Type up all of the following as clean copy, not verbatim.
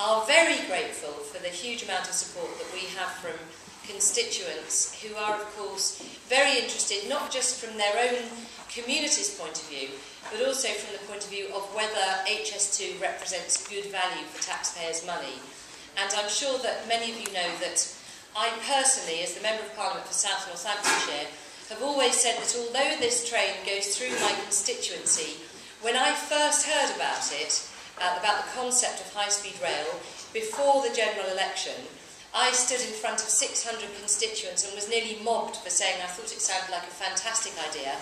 are very grateful for the huge amount of support that we have from constituents who are, of course, very interested, not just from their own community's point of view, but also from the point of view of whether HS2 represents good value for taxpayers' money. And I'm sure that many of you know that I personally, as the Member of Parliament for South Northamptonshire, have always said that although this train goes through my constituency, when I first heard about it, about the concept of high-speed rail, before the general election, I stood in front of 600 constituents and was nearly mobbed for saying I thought it sounded like a fantastic idea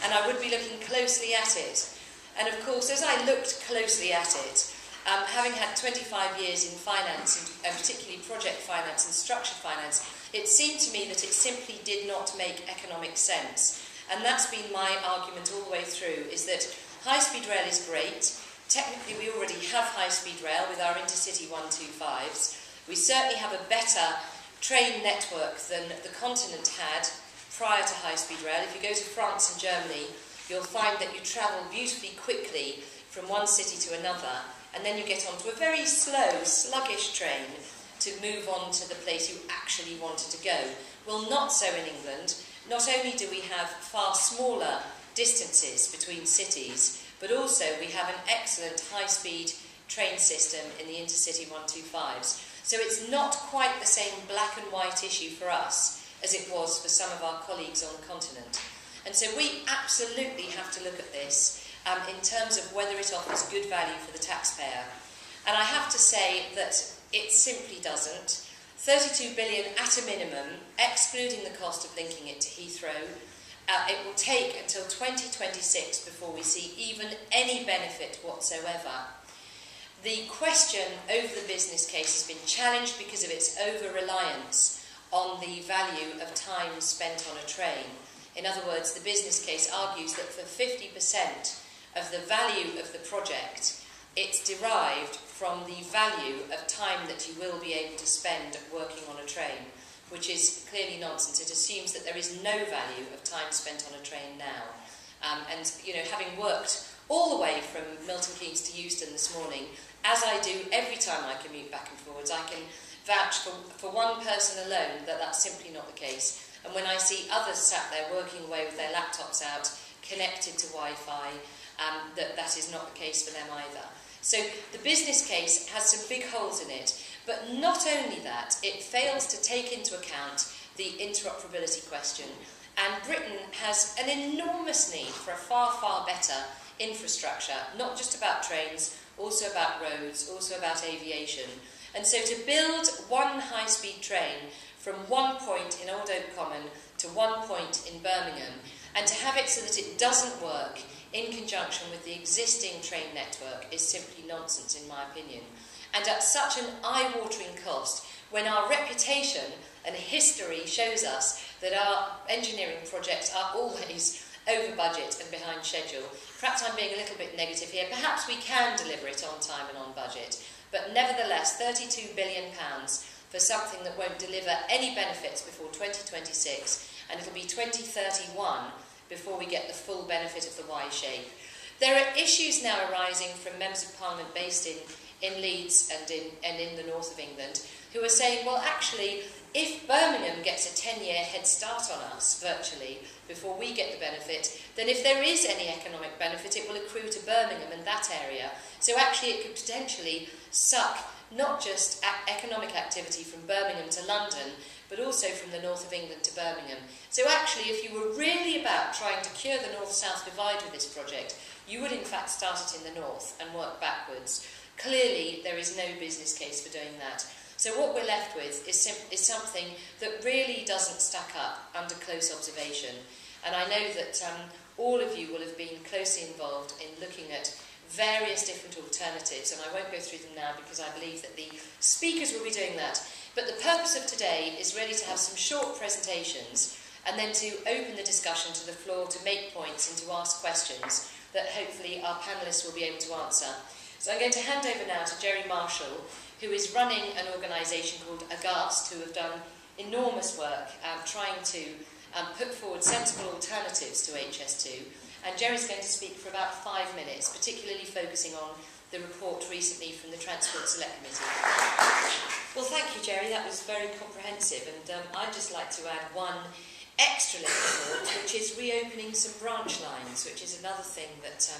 and I would be looking closely at it. And of course, as I looked closely at it, having had 25 years in finance, and particularly project finance and structured finance, it seemed to me that it simply did not make economic sense. And that's been my argument all the way through, is that high-speed rail is great. Technically, we already have high-speed rail with our intercity 125s. We certainly have a better train network than the continent had prior to high-speed rail. If you go to France and Germany, you'll find that you travel beautifully quickly from one city to another, and then you get onto a very slow, sluggish train to move on to the place you actually wanted to go. Well, not so in England. Not only do we have far smaller distances between cities, but also we have an excellent high-speed train system in the intercity 125s. So it's not quite the same black and white issue for us as it was for some of our colleagues on the continent. And so we absolutely have to look at this in terms of whether it offers good value for the taxpayer. And I have to say that it simply doesn't. 32 billion at a minimum, excluding the cost of linking it to Heathrow. It will take until 2026 before we see even any benefit whatsoever. The question over the business case has been challenged because of its over-reliance on the value of time spent on a train. In other words, the business case argues that for 50% of the value of the project, it's derived from the value of time that you will be able to spend working on a train, which is clearly nonsense. It assumes that there is no value of time spent on a train now. And, you know, having worked all the way from Milton Keynes to Euston this morning, as I do every time I commute back and forwards, I can vouch for one person alone that that's simply not the case. And when I see others sat there working away with their laptops out, connected to Wi-Fi, that is not the case for them either. So the business case has some big holes in it, but not only that, it fails to take into account the interoperability question. And Britain has an enormous need for a far, far better infrastructure, not just about trains, also about roads, also about aviation. And so to build one high-speed train from one point in Old Oak Common to one point in Birmingham, and to have it so that it doesn't work in conjunction with the existing train network is simply nonsense in my opinion. And at such an eye-watering cost, when our reputation and history shows us that our engineering projects are always over budget and behind schedule. Perhaps I'm being a little bit negative here. Perhaps we can deliver it on time and on budget. But nevertheless, £32 billion for something that won't deliver any benefits before 2026, and it'll be 2031 before we get the full benefit of the Y shape. There are issues now arising from members of Parliament based in Leeds and in the north of England who are saying, well, actually, if Birmingham gets a 10-year head start on us, virtually, before we get the benefit, then if there is any economic benefit, it will accrue to Birmingham and that area. So actually it could potentially suck not just economic activity from Birmingham to London, but also from the north of England to Birmingham. So actually, if you were really about trying to cure the north-south divide with this project, you would in fact start it in the north and work backwards. Clearly, there is no business case for doing that. So what we're left with is something that really doesn't stack up under close observation. And I know that all of you will have been closely involved in looking at various different alternatives, and I won't go through them now because I believe that the speakers will be doing that. But the purpose of today is really to have some short presentations and then to open the discussion to the floor to make points and to ask questions that hopefully our panellists will be able to answer. So I'm going to hand over now to Jerry Marshall, who is running an organisation called Aghast, who have done enormous work trying to put forward sensible alternatives to HS2. And Jerry's going to speak for about 5 minutes, particularly focusing on the report recently from the Transport Select Committee. Well, thank you, Jerry. That was very comprehensive, and I'd just like to add one extra little thought, which is reopening some branch lines, which is another thing that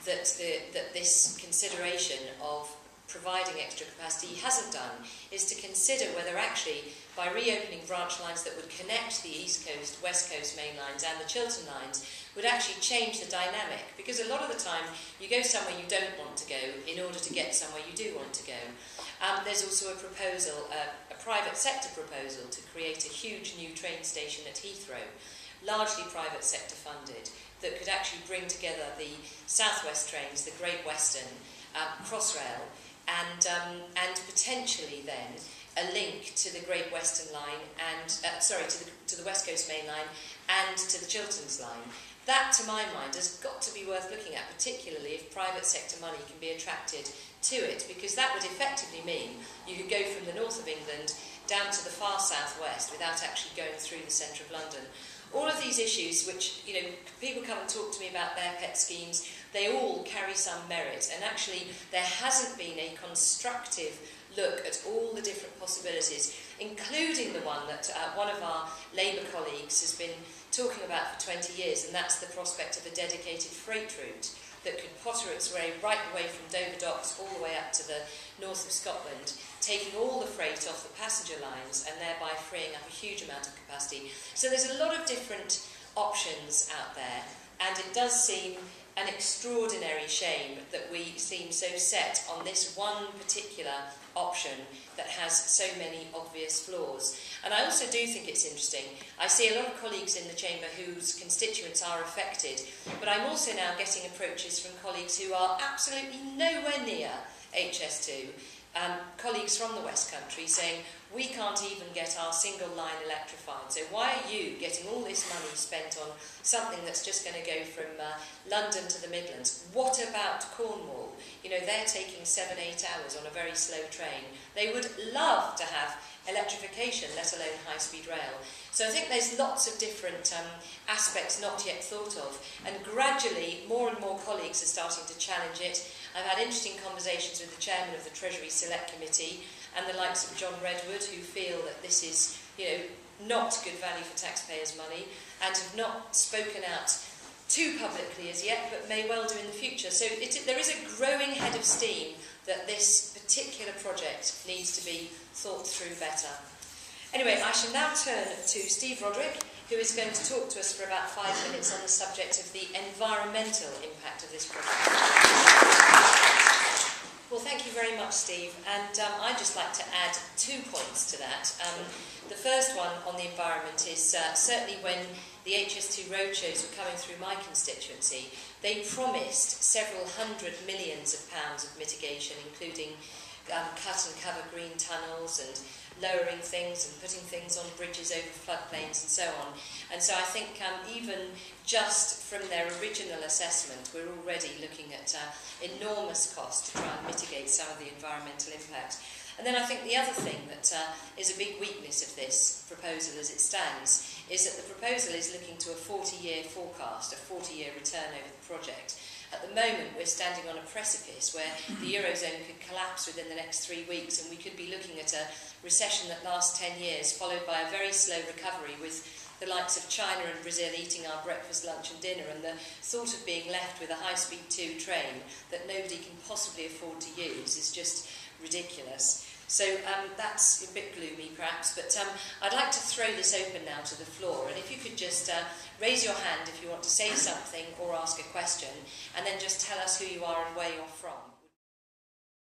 that this consideration of providing extra capacity hasn't done, is to consider whether actually by reopening branch lines that would connect the East Coast, West Coast main lines and the Chiltern lines would actually change the dynamic, because a lot of the time you go somewhere you don't want to go in order to get somewhere you do want to go. There's also a proposal, a private sector proposal, to create a huge new train station at Heathrow, largely private sector funded, that could actually bring together the South West trains, the Great Western, Crossrail, and potentially then a link to the Great Western line and to the West Coast main line and to the Chilterns line. That, to my mind, has got to be worth looking at, particularly if private sector money can be attracted to it, because that would effectively mean you could go from the north of England down to the far southwest without actually going through the centre of London. All of these issues, which, you know, people come and talk to me about their pet schemes, they all carry some merit, and actually there hasn't been a constructive look at all the different possibilities, including the one that one of our Labour colleagues has been talking about for 20 years, and that's the prospect of a dedicated freight route that could potter its way right away from Dover Docks all the way up to the north of Scotland, taking all the freight off the passenger lines and thereby freeing up a huge amount of capacity. So there's a lot of different options out there, and it does seem an extraordinary shame that we seem so set on this one particular option that has so many obvious flaws. And I also do think it's interesting. I see a lot of colleagues in the chamber whose constituents are affected, but I'm also now getting approaches from colleagues who are absolutely nowhere near HS2, colleagues from the West Country saying, we can't even get our single line electrified, so why are you getting all this money spent on something that's just going to go from London to the Midlands? What about Cornwall? You know, they're taking 7-8 hours on a very slow train. They would love to have electrification, let alone high-speed rail. So I think there's lots of different aspects not yet thought of, and gradually more and more colleagues are starting to challenge it. I've had interesting conversations with the chairman of the Treasury Select Committee and the likes of John Redwood, who feel that this is, you know, not good value for taxpayers' money, and have not spoken out too publicly as yet, but may well do in the future. So there is a growing head of steam that this particular project needs to be thought through better. Anyway, I shall now turn to Steve Roderick, who is going to talk to us for about 5 minutes on the subject of the environmental impact of this project. Well, thank you very much, Steve. And I'd just like to add 2 points to that. The first one on the environment is certainly when the HS2 roadshows were coming through my constituency, they promised several hundred millions of pounds of mitigation, including cut and cover green tunnels and lowering things and putting things on bridges over floodplains and so on. And so I think even just from their original assessment, we're already looking at enormous cost to try and mitigate some of the environmental impact. And then I think the other thing that is a big weakness of this proposal as it stands is that the proposal is looking to a 40-year forecast, a 40-year return over the project. At the moment, we're standing on a precipice where the Eurozone could collapse within the next 3 weeks, and we could be looking at a recession that lasts 10 years, followed by a very slow recovery with the likes of China and Brazil eating our breakfast, lunch and dinner, and the thought of being left with a high-speed 2 train that nobody can possibly afford to use is just ridiculous. So that's a bit gloomy perhaps, but I'd like to throw this open now to the floor, and if you could just raise your hand if you want to say something or ask a question, and then just tell us who you are and where you're from.